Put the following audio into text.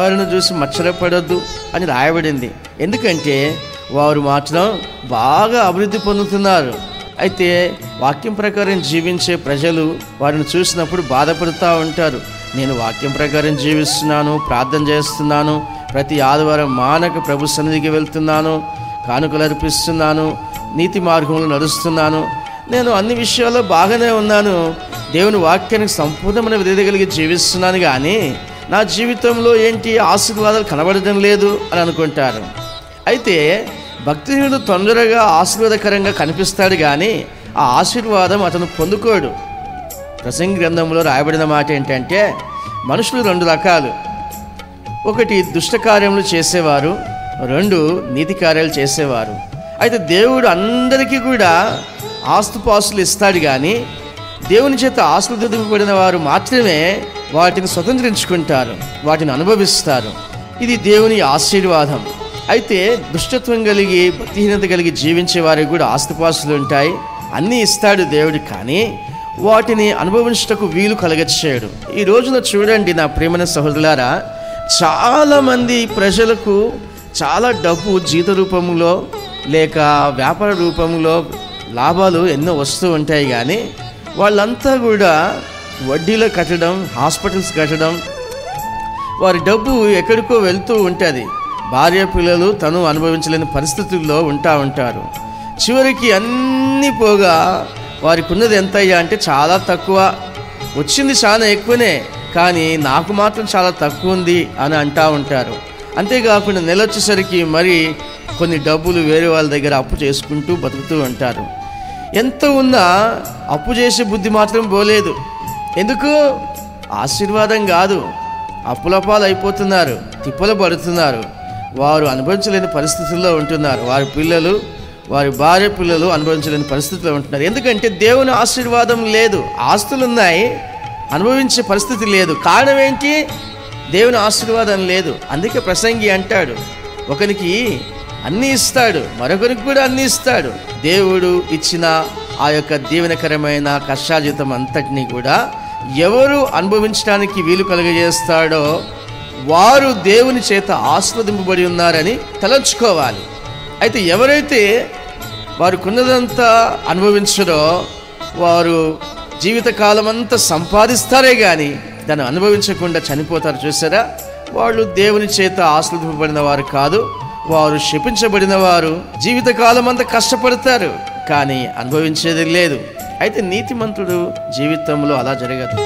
వారిని చూసి మచ్చరపడొద్దు అని రాయబడింది. ఎందుకంటే వారు మాత్రం బాగా అభివృద్ధి పొందుతున్నారు. అయితే వాక్యం ప్రకారం జీవించే ప్రజలు వారిని చూసినప్పుడు బాధపడుతూ ఉంటారు. నేను వాక్యం ప్రకారం జీవిస్తున్నాను, ప్రార్థన చేస్తున్నాను, ప్రతి ఆదివారం మానక ప్రభు సన్నిధికి వెళ్తున్నాను, కానుకలు అర్పిస్తున్నాను, నీతి మార్గంలో నడుస్తున్నాను, నేను అన్ని విషయాల్లో బాగానే ఉన్నాను, దేవుని వాక్యానికి సంపూర్ణమైన విధేయత కలిగి జీవిస్తున్నాను, కానీ నా జీవితంలో ఏంటి ఆశీర్వాదాలు కనబడడం లేదు అని అనుకుంటారు. అయితే భక్తిహీనుడు తొందరగా ఆశీర్వాదకరంగా కనిపిస్తాడు, కానీ ఆ ఆశీర్వాదం అతను పొందుకోడు. ప్రసంగి గ్రంథంలో రాయబడిన మాట ఏంటంటే మనుషులు 2 రకాలు. ఒకటి దుష్ట కార్యములు చేసేవారు, 2 నీతి కార్యాలు చేసేవారు. అయితే దేవుడు అందరికీ కూడా ఆస్తుపాస్తులు ఇస్తాడు, కానీ దేవుని చేత ఆశీర్వదింపబడిన వారు మాత్రమే వాటిని స్వతంత్రించుకుంటారు, వాటిని అనుభవిస్తారు. ఇది దేవుని ఆశీర్వాదం. అయితే దుష్టత్వం కలిగి భక్తిహీనత కలిగి జీవించే వారికి కూడా ఆస్తిపాస్తులు ఉంటాయి, అన్నీ ఇస్తాడు దేవుడు, కానీ వాటిని అనుభవించటకు వీలు కలగచేయడు. ఈ రోజున చూడండి నా ప్రియమైన సహోదరులారా, చాలామంది ప్రజలకు చాలా డబ్బు జీత రూపంలో లేక వ్యాపార రూపంలో లాభాలు ఎన్నో వస్తూ ఉంటాయి, కానీ వాళ్ళంతా కూడా వడ్డీలో కట్టడం, హాస్పిటల్స్ కట్టడం, వారి డబ్బు ఎక్కడికో వెళ్తూ ఉంటుంది. భార్య పిల్లలు తను అనుభవించలేని పరిస్థితుల్లో ఉంటారు. చివరికి అన్నీ పోగా వారికి ఉన్నది ఎంతయ్యా అంటే చాలా తక్కువ. వచ్చింది చాలా ఎక్కువనే, కానీ నాకు మాత్రం చాలా తక్కువ ఉంది అని అంటూ ఉంటారు. అంతేకాకుండా నెల వచ్చేసరికి మరి కొన్ని డబ్బులు వేరే వాళ్ళ దగ్గర అప్పు చేసుకుంటూ బతుకుతూ ఉంటారు. ఎంత ఉన్నా అప్పు చేసే బుద్ధి మాత్రం పోలేదు. ఎందుకు? ఆశీర్వాదం కాదు, అప్పులపాలు అయిపోతున్నారు, తిప్పలు పడుతున్నారు, వారు అనుభవించలేని పరిస్థితుల్లో ఉంటున్నారు, వారి పిల్లలు, వారి భార్య పిల్లలు అనుభవించలేని పరిస్థితిలో ఉంటున్నారు. ఎందుకంటే దేవుని ఆశీర్వాదం లేదు. ఆస్తులు ఉన్నాయి, అనుభవించే పరిస్థితి లేదు. కారణం ఏంటి? దేవుని ఆశీర్వాదం లేదు. అందుకే ప్రసంగి అంటాడు, ఒకరికి అన్నీ ఇస్తాడు, మరొకరికి కూడా అన్నీ ఇస్తాడు. దేవుడు ఇచ్చిన ఆ యొక్క దీవెనకరమైన కష్టార్జితం అంతటినీ కూడా ఎవరు అనుభవించడానికి వీలు కలుగజేస్తాడో వారు దేవుని చేత ఆస్వాదింపబడి ఉన్నారని తలంచుకోవాలి. అయితే ఎవరైతే వారికున్నదంతా అనుభవించరో వారు జీవితకాలం అంతా సంపాదిస్తారే కానీ దాన్ని అనుభవించకుండా చనిపోతారు. చూసారా? వాళ్ళు దేవుని చేత ఆస్వాదింపబడిన వారు కాదు, వారు శపించబడిన వారు. జీవితకాలం అంతా కష్టపడతారు, కానీ అనుభవించేది లేదు. అయితే నీతిమంతుడు జీవితంలో అలా జరగదు.